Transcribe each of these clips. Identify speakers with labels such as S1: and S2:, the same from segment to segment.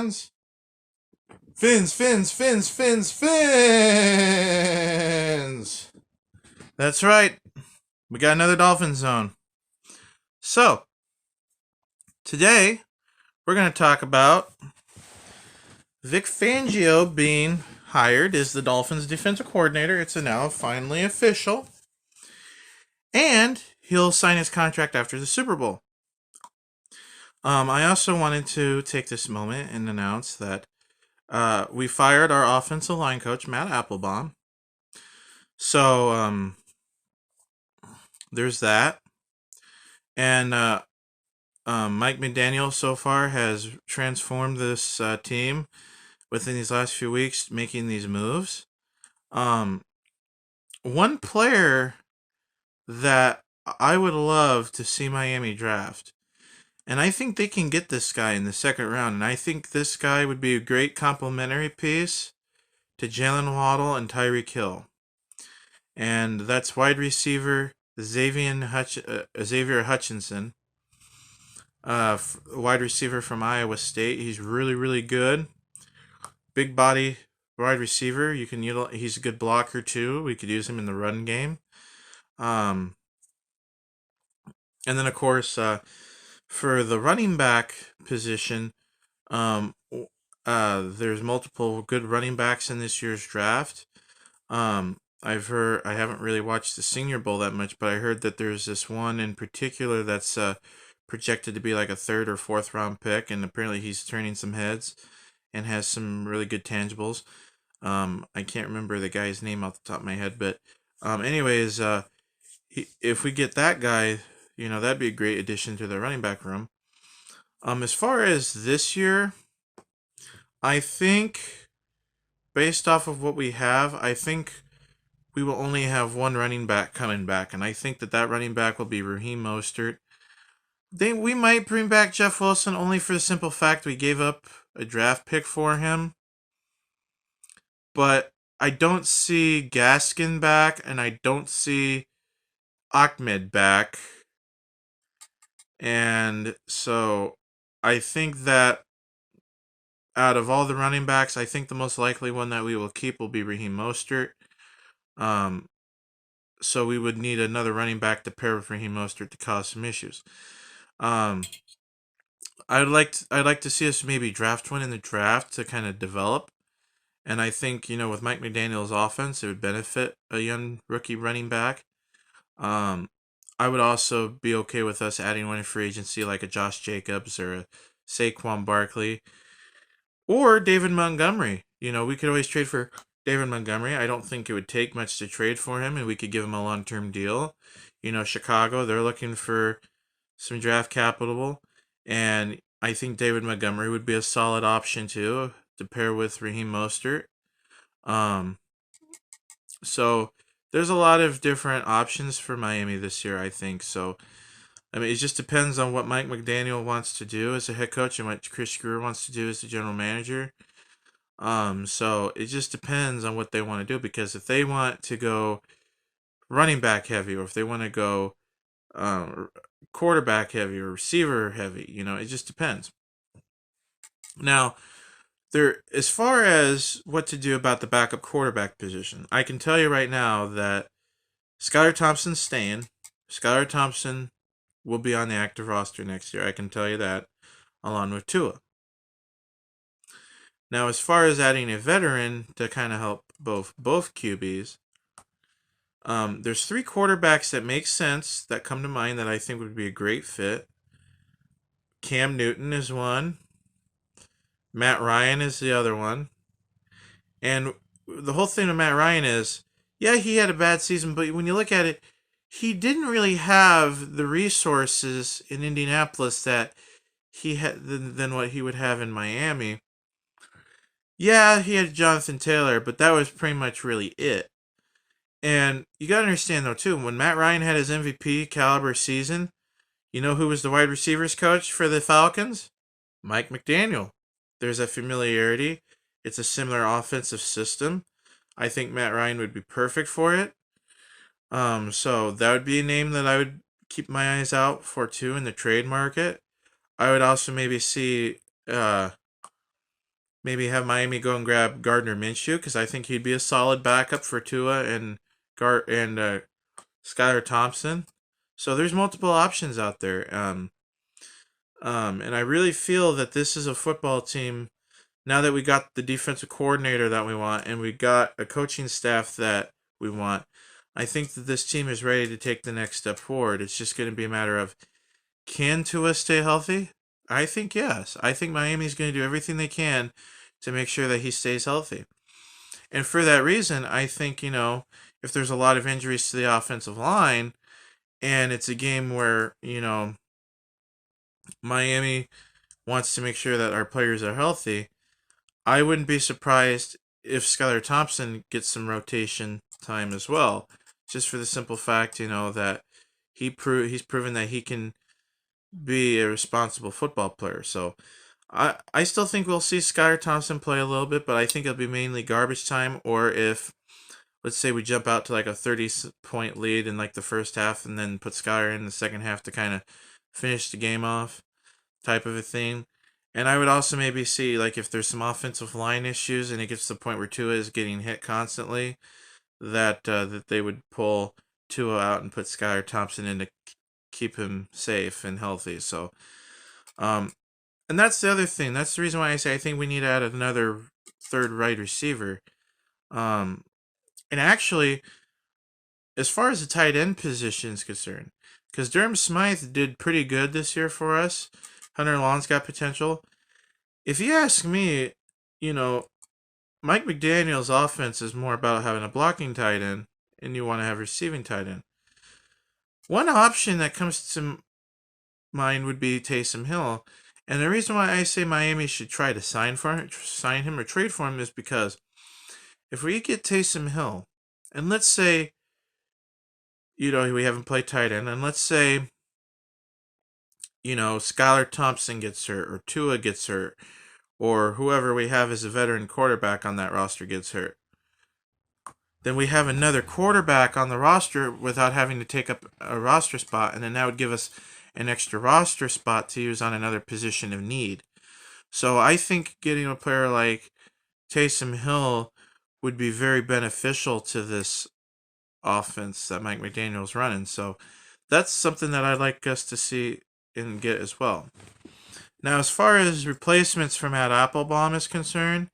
S1: fans? Fins! That's right. We got another Dolphins zone. So, today we're going to talk about Vic Fangio being hired as the Dolphins defensive coordinator. It's now finally official. And he'll sign his contract after the Super Bowl. I also wanted to take this moment and announce that we fired our offensive line coach, Matt Applebaum. So, there's that. And Mike McDaniel so far has transformed this team within these last few weeks, making these moves. One player that I would love to see Miami draft, and I think they can get this guy in the second round, and I think this guy would be a great complementary piece to Jalen Waddle and Tyreek Hill. And that's wide receiver Xavier Hutchinson, wide receiver from Iowa State. He's really, really good. Big body wide receiver. He's a good blocker too. We could use him in the run game. And then of course, for the running back position, there's multiple good running backs in this year's draft. I haven't really watched the Senior Bowl that much, but I heard that there's this one in particular that's projected to be like a third or fourth round pick, and apparently he's turning some heads and has some really good tangibles. I can't remember the guy's name off the top of my head, but anyways, if we get that guy, that'd be a great addition to the running back room. As far as this year, I think based off of what we have, I think we will only have one running back coming back, and I think that running back will be Raheem Mostert. We might bring back Jeff Wilson only for the simple fact we gave up a draft pick for him. But I don't see Gaskin back, and I don't see Ahmed back. And so I think that out of all the running backs, I think the most likely one that we will keep will be Raheem Mostert. So we would need another running back to pair with Raheem Mostert to cause some issues. I'd like to see us maybe draft one in the draft to kind of develop. And I think, with Mike McDaniel's offense, it would benefit a young rookie running back. I would also be okay with us adding one in free agency like a Josh Jacobs or a Saquon Barkley or David Montgomery. We could always trade for David Montgomery. I don't think it would take much to trade for him, and we could give him a long-term deal. Chicago, they're looking for some draft capital, and I think David Montgomery would be a solid option too to pair with Raheem Mostert. So there's a lot of different options for Miami this year, I think. So, it just depends on what Mike McDaniel wants to do as a head coach and what Chris Greer wants to do as the general manager. So it just depends on what they want to do, because if they want to go running back heavy, or if they want to go quarterback heavy or receiver heavy, it just depends. Now, as far as what to do about the backup quarterback position, I can tell you right now that Skylar Thompson's staying. Skylar Thompson will be on the active roster next year. I can tell you that, along with Tua. Now, as far as adding a veteran to kind of help both QBs, there's 3 quarterbacks that make sense that come to mind that I think would be a great fit. Cam Newton is one. Matt Ryan is the other one. And the whole thing with Matt Ryan is, yeah, he had a bad season, but when you look at it, he didn't really have the resources in Indianapolis that he had than what he would have in Miami. Yeah, he had Jonathan Taylor, but that was pretty much really it. And you got to understand, though, too, when Matt Ryan had his MVP caliber season, you know who was the wide receivers coach for the Falcons? Mike McDaniel. There's a familiarity. It's a similar offensive system. I think Matt Ryan would be perfect for it. So that would be a name that I would keep my eyes out for too in the trade market. I would also maybe see maybe have Miami go and grab Gardner Minshew because I think he'd be a solid backup for Tua and Skylar Thompson. So there's multiple options out there. And I really feel that this is a football team now that we got the defensive coordinator that we want and we got a coaching staff that we want. I think that this team is ready to take the next step forward. It's just going to be a matter of, can Tua stay healthy? I think yes. I think Miami's going to do everything they can to make sure that he stays healthy. And for that reason, I think, if there's a lot of injuries to the offensive line and it's a game where, Miami wants to make sure that our players are healthy, I wouldn't be surprised if Skylar Thompson gets some rotation time as well, just for the simple fact, that he's proven that he can be a responsible football player. So I still think we'll see Skylar Thompson play a little bit, but I think it'll be mainly garbage time, or if, let's say, we jump out to like a 30-point lead in like the first half and then put Skylar in the second half to kind of finish the game off, type of a thing. And I would also maybe see, like, if there's some offensive line issues and it gets to the point where Tua is getting hit constantly, that they would pull Tua out and put Skylar Thompson in to keep him safe and healthy. So, and that's the other thing. That's the reason why I say I think we need to add another third wide receiver. And actually, as far as the tight end position is concerned, because Durham Smythe did pretty good this year for us, Hunter Long's got potential. If you ask me, Mike McDaniel's offense is more about having a blocking tight end, and you want to have receiving tight end. One option that comes to mind would be Taysom Hill, and the reason why I say Miami should try to sign him or trade for him is because if we get Taysom Hill, and let's say, we haven't played tight end, and let's say, Skylar Thompson gets hurt, or Tua gets hurt, or whoever we have as a veteran quarterback on that roster gets hurt, then we have another quarterback on the roster without having to take up a roster spot, and then that would give us an extra roster spot to use on another position of need. So I think getting a player like Taysom Hill would be very beneficial to this offense that Mike McDaniel's running. So that's something that I'd like us to see and get as well. Now, as far as replacements for Matt Applebaum is concerned,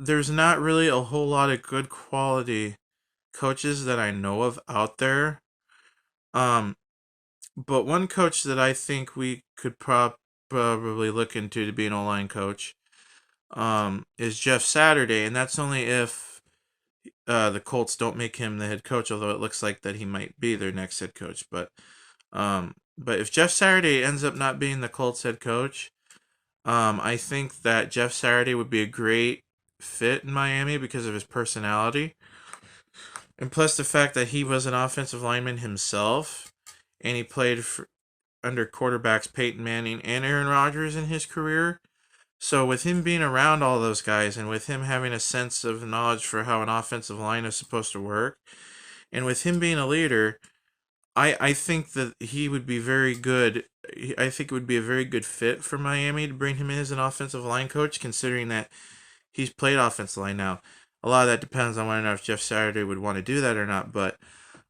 S1: there's not really a whole lot of good quality coaches that I know of out there. But one coach that I think we could probably look into to be an O-line coach is Jeff Saturday, and that's only if the Colts don't make him the head coach, although it looks like that he might be their next head coach. But if Jeff Saturday ends up not being the Colts head coach, I think that Jeff Saturday would be a great fit in Miami because of his personality. And plus the fact that he was an offensive lineman himself, and he played under quarterbacks Peyton Manning and Aaron Rodgers in his career. So with him being around all those guys, and with him having a sense of knowledge for how an offensive line is supposed to work, and with him being a leader, I think that he would be very good. I think it would be a very good fit for Miami to bring him in as an offensive line coach, considering that he's played offensive line now. A lot of that depends on whether or not if Jeff Saturday would want to do that or not, but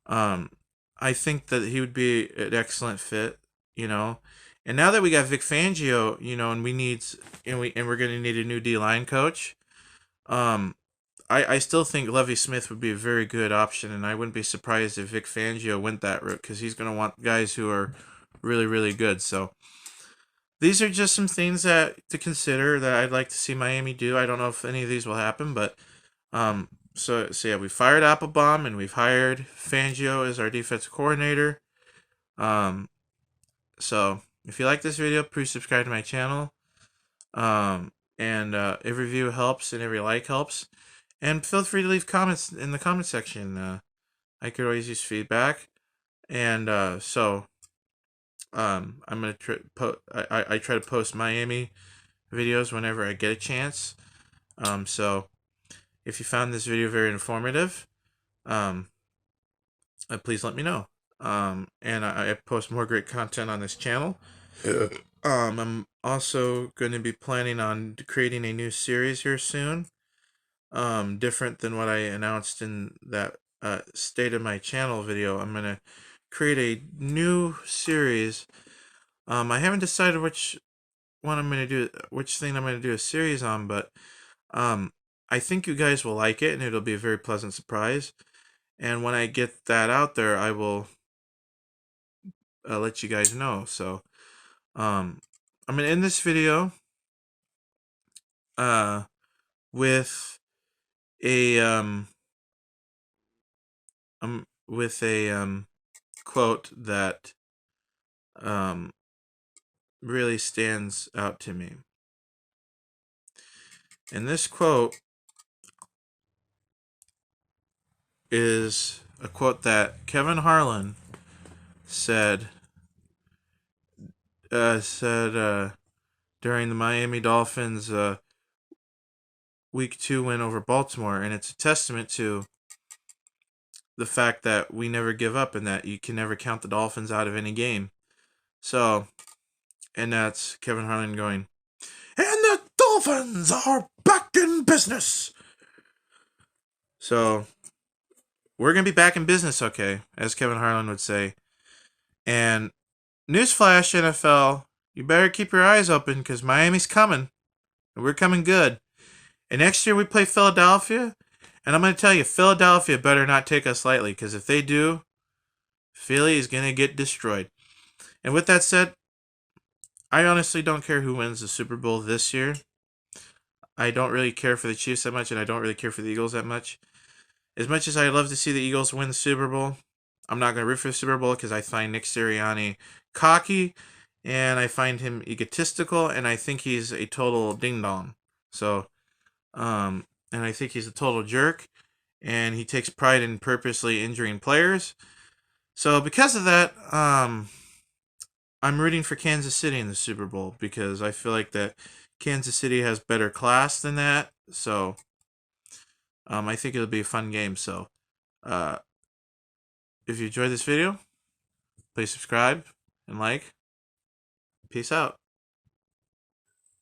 S1: I think that he would be an excellent fit, And now that we got Vic Fangio, and we're going to need a new D-line coach, I still think Lovie Smith would be a very good option, and I wouldn't be surprised if Vic Fangio went that route because he's going to want guys who are really, really good. So these are just some things to consider that I'd like to see Miami do. I don't know if any of these will happen, but so yeah, we fired Applebaum and we've hired Fangio as our defensive coordinator. So if you like this video, please subscribe to my channel. And every view helps and every like helps. And feel free to leave comments in the comment section. I could always use feedback. And I'm gonna I try to post Miami videos whenever I get a chance. So if you found this video very informative, please let me know. And I post more great content on this channel. I'm also going to be planning on creating a new series here soon. Different than what I announced in that state of my channel video. I'm going to create a new series. I haven't decided which one I'm going to do, which thing I'm going to do a series on, but I think you guys will like it and it'll be a very pleasant surprise. And when I get that out there, I will let you guys know. So I'm going to end this video with a quote that really stands out to me. And this quote is a quote that Kevin Harlan said during the Miami Dolphins Week 2 win over Baltimore, and it's a testament to the fact that we never give up and that you can never count the Dolphins out of any game. So, and that's Kevin Harlan going, and the Dolphins are back in business. So, we're going to be back in business, okay, as Kevin Harlan would say. And newsflash, NFL, you better keep your eyes open because Miami's coming. And we're coming good. And next year we play Philadelphia. And I'm going to tell you, Philadelphia better not take us lightly because if they do, Philly is going to get destroyed. And with that said, I honestly don't care who wins the Super Bowl this year. I don't really care for the Chiefs that much, and I don't really care for the Eagles that much. As much as I love to see the Eagles win the Super Bowl, I'm not going to root for the Super Bowl because I find Nick Sirianni cocky, and I find him egotistical, and I think he's a total ding-dong. So, and I think he's a total jerk, and he takes pride in purposely injuring players. So because of that, I'm rooting for Kansas City in the Super Bowl because I feel like that Kansas City has better class than that. So I think it'll be a fun game. So if you enjoyed this video, please subscribe and like. Peace out.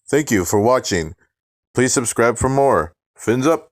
S2: Thank you for watching. Please subscribe for more. Fins up.